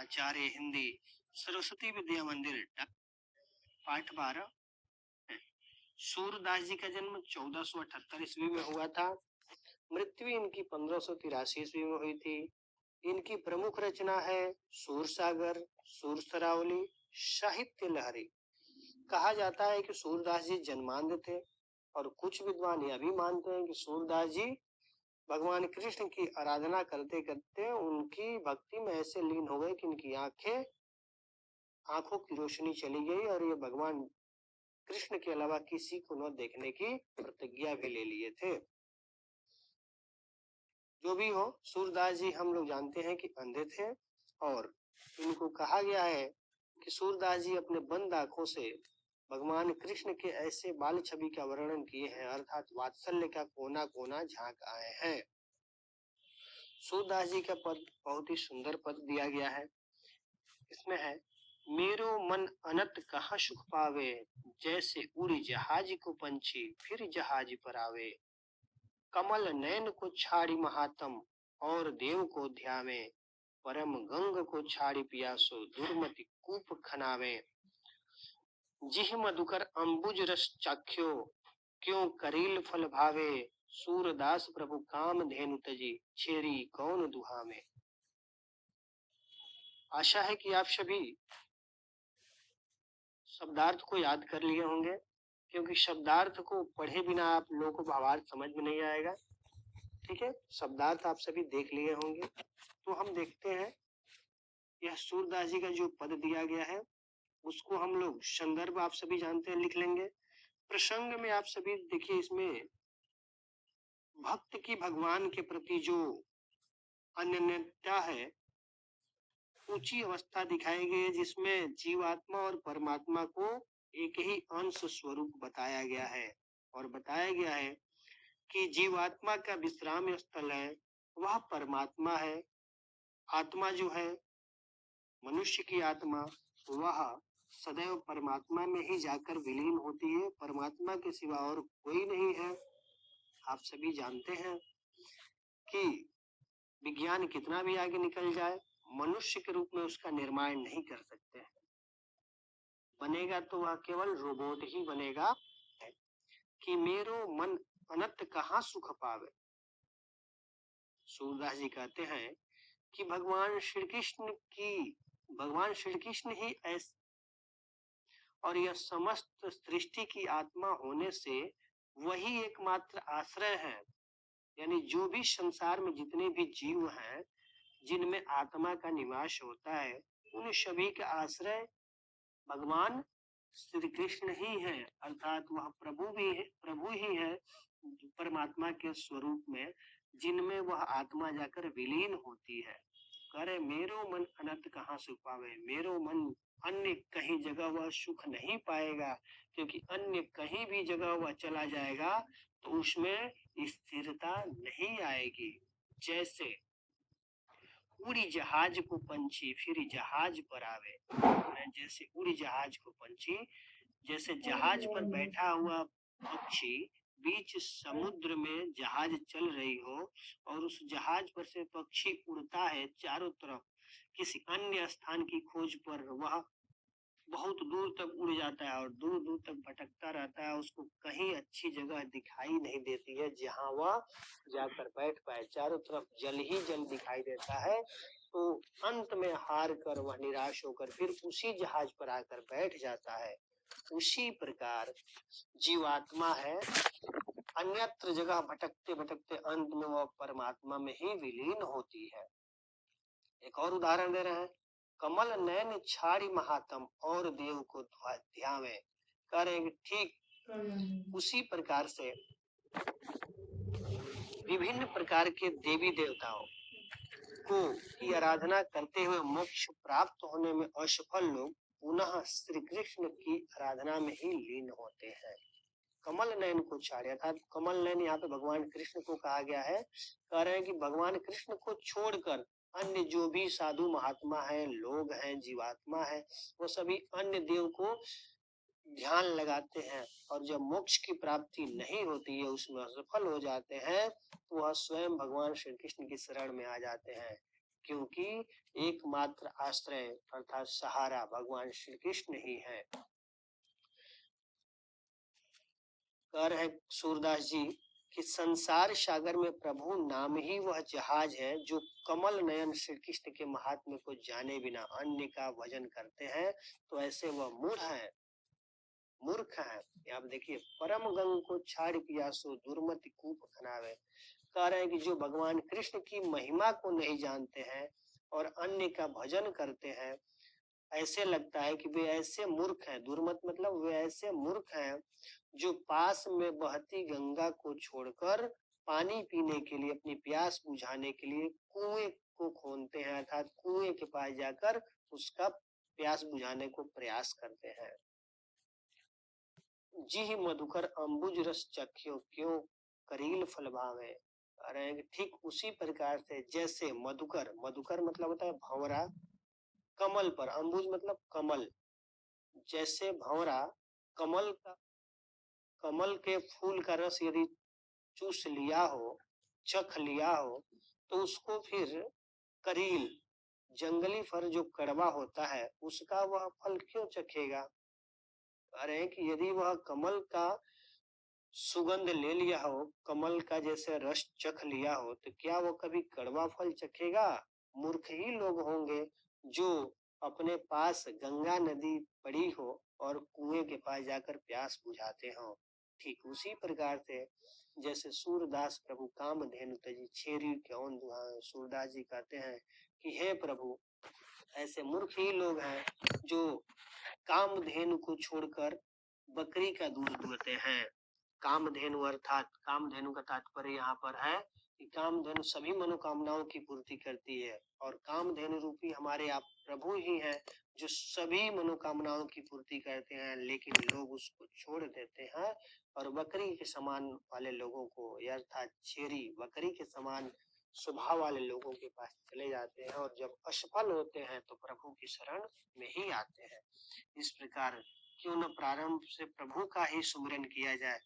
आचार्य हिंदी, सरस्वती विद्या मंदिर, पाठ 12। सूरदास जी का जन्म 1478 ईस्वी में हुआ था। मृत्यु इनकी 1583 ईस्वी में हुई थी। इनकी प्रमुख रचना है सूरसागर, सूरसरावली, साहित्य लहरी। कहा जाता है कि सूरदास जी जन्मांध थे और कुछ विद्वान यह भी मानते हैं कि सूरदास जी भगवान कृष्ण की आराधना करते करते उनकी भक्ति में ऐसे लीन हो गए कि इनकी आंखों की रोशनी चली गई और ये भगवान कृष्ण के अलावा किसी को न देखने की प्रतिज्ञा भी ले लिए थे। जो भी हो, सूरदास जी हम लोग जानते हैं कि अंधे थे और इनको कहा गया है कि सूरदास जी अपने बंद आंखों से भगवान कृष्ण के ऐसे बाल छवि का वर्णन किए हैं, अर्थात वात्सल्य का कोना कोना झांक आए हैं। सूरदास जी का पद बहुत ही सुंदर पद दिया गया है। इसमें है, मेरो मन अनत कहाँ सुख पावे, जैसे उड़ी जहाज को पंछी फिर जहाज पर आवे। कमल नयन को छाड़ी महात्म और देव को ध्यावे, परम गंग को छाड़ी पियासो दुर्मति कूप खनावे। जिह मधुकर अंबुज रस चाख्यो, क्यों करील फल भावे। सूरदास प्रभु काम धेनु तजी, छेरी कौन दुहावे। आशा है कि आप सभी शब्दार्थ को याद कर लिए होंगे, क्योंकि शब्दार्थ को पढ़े बिना आप लोगों को भावार्थ समझ में नहीं आएगा। ठीक है, शब्दार्थ आप सभी देख लिए होंगे। तो हम देखते हैं, यह सूरदास जी का जो पद दिया गया है उसको हम लोग संदर्भ आप सभी जानते हैं, लिख लेंगे। प्रसंग में आप सभी देखिए, इसमें भक्त की भगवान के प्रति जो अनन्यता है, ऊंची अवस्था दिखाई गई है, जिसमें जीवात्मा और परमात्मा को एक ही अंश स्वरूप बताया गया है और बताया गया है कि जीवात्मा का विश्राम स्थल है वह परमात्मा है। आत्मा जो है, मनुष्य की आत्मा, वह सदैव परमात्मा में ही जाकर विलीन होती है। परमात्मा के सिवा और कोई नहीं है। आप सभी जानते हैं कि विज्ञान कितना भी आगे निकल जाए, मनुष्य के रूप में उसका निर्माण नहीं कर सकते हैं। बनेगा तो वह केवल रोबोट ही बनेगा। कि मेरो मन अनंत कहाँ सुख पावे। सूरदास जी कहते हैं कि भगवान श्री कृष्ण ही ऐसे, और यह समस्त सृष्टि की आत्मा होने से वही एकमात्र आश्रय है। यानी जो भी संसार में जितने भी जीव हैं जिनमें आत्मा का निवास होता है, उन सभी का आश्रय भगवान श्री कृष्ण ही है, अर्थात वह प्रभु ही है परमात्मा के स्वरूप में, जिनमें वह आत्मा जाकर विलीन होती है। करे मेरो मन अनंत कहाँ सुख पावे। मेरो मन अन्य कहीं जगह वह सुख नहीं पाएगा, क्योंकि अन्य कहीं भी जगह वह चला जाएगा तो उसमें स्थिरता नहीं आएगी। जैसे उड़ी जहाज को पंछी फिर जहाज पर आवे, जैसे उड़ी जहाज को पंछी, जैसे जहाज पर बैठा हुआ पक्षी बीच समुद्र में जहाज चल रही हो और उस जहाज पर से पक्षी उड़ता है चारों तरफ किसी अन्य स्थान की खोज पर, वह बहुत दूर तक उड़ जाता है और दूर दूर तक भटकता रहता है। उसको कहीं अच्छी जगह दिखाई नहीं देती है जहां वह जाकर बैठ पाए, चारों तरफ जल ही जल दिखाई देता है। तो अंत में हार कर वह निराश होकर फिर उसी जहाज पर आकर बैठ जाता है। उसी प्रकार जीवात्मा है, अन्यत्र जगह भटकते भटकते अंत में वह परमात्मा में ही विलीन होती है। एक और उदाहरण दे रहे हैं, कमल नयन छाड़ी महात्म और देव को ध्यावे। कह रहे हैं ठीक उसी प्रकार से विभिन्न प्रकार के देवी देवताओं को की आराधना करते हुए मोक्ष प्राप्त होने में असफल लोग पुनः श्री कृष्ण की आराधना में ही लीन होते हैं। कमल नयन को छाड़े, अर्थात कमल नयन यहाँ पे भगवान कृष्ण को कहा गया है। कह रहे हैं कि भगवान कृष्ण को छोड़कर अन्य जो भी साधु महात्मा है, लोग हैं, जीवात्मा है, वो सभी अन्य देव को ध्यान लगाते हैं और जब मोक्ष की प्राप्ति नहीं होती है, उसमें असफल हो जाते हैं, तो वह स्वयं भगवान श्री कृष्ण की शरण में आ जाते हैं। क्योंकि एकमात्र आश्रय अर्थात सहारा भगवान श्री कृष्ण ही है। कह रहे सूरदास जी कि संसार सागर में प्रभु नाम ही वह जहाज है जो कमल नयन श्री कृष्ण के महात्म्य को जाने बिना अन्य का भजन करते हैं, तो ऐसे वह मूर्ख है। आप देखिए, परम गंग को छाड़ पियासो दुर्मति कूप खनावे। कह रहे हैं कि जो भगवान कृष्ण की महिमा को नहीं जानते हैं और अन्य का भजन करते हैं, ऐसे लगता है कि वे ऐसे मूर्ख हैं। दुर्मत मतलब वे ऐसे मूर्ख हैं जो पास में बहती गंगा को छोड़कर पानी पीने के लिए, अपनी प्यास बुझाने के लिए कुएं को खोदते हैं, अर्थात कुएं के पास जाकर उसका प्यास बुझाने को प्रयास करते हैं। जी मधुकर अंबुज रस चख्यो क्यों करील फल भावे। अरे ठीक उसी प्रकार से जैसे मधुकर, मधुकर मतलब होता है भंवरा, कमल पर, अंबुज मतलब कमल, जैसे भंवरा कमल के फूल का रस यदि चूस लिया हो, चख लिया हो, तो उसको फिर करील, जंगली फल जो कड़वा होता है, उसका वह फल क्यों चखेगा। अरे कि यदि वह कमल का सुगंध ले लिया हो, कमल का जैसे रस चख लिया हो, तो क्या वो कभी कड़वा फल चखेगा। मूर्ख ही लोग होंगे जो अपने पास गंगा नदी पड़ी हो और कुएं के पास जाकर प्यास बुझाते हो। ठीक उसी प्रकार से जैसे सूरदास प्रभु कामधेनु तजी छेरी क्यों दुहाए। सूरदास जी कहते हैं कि हे प्रभु, ऐसे मूर्ख ही लोग हैं जो कामधेनु को छोड़कर बकरी का दूध दुहते हैं। कामधेनु अर्थात, कामधेनु का तात्पर्य यहाँ पर है कि कामधेनु सभी मनोकामनाओं की पूर्ति करती है और कामधेनु रूपी हमारे आप प्रभु ही हैं जो सभी मनोकामनाओं की पूर्ति करते हैं, लेकिन लोग उसको छोड़ देते हैं और बकरी के समान वाले लोगों को, अर्थात छेरी बकरी के समान स्वभाव वाले लोगों के पास चले जाते हैं और जब असफल होते हैं तो प्रभु की शरण में ही आते हैं। इस प्रकार क्यों न प्रारंभ से प्रभु का ही सुमिरन किया जाए,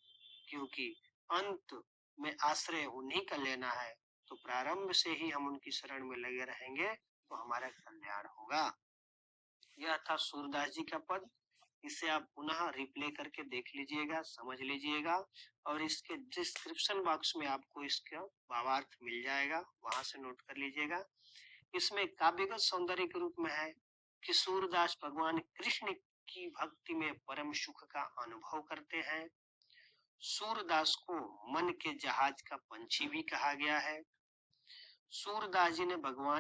क्योंकि अंत में आश्रय उन्हीं का लेना है। तो प्रारंभ से ही हम उनकी शरण में लगे रहेंगे तो हमारा कल्याण होगा। यह था सूरदास जी का पद। इसे आप पुनः रिप्ले करके देख लीजिएगा, समझ लीजिएगा और इसके डिस्क्रिप्शन बॉक्स में आपको इसका भावार्थ मिल जाएगा, वहां से नोट कर लीजिएगा। इसमें काव्यगत सौंदर्य के रूप में है कि सूरदास भगवान कृष्ण की भक्ति में परम सुख का अनुभव करते हैं। सूरदास को मन के जहाज का पंछी भी कहा गया है। सूरदास जी ने भगवान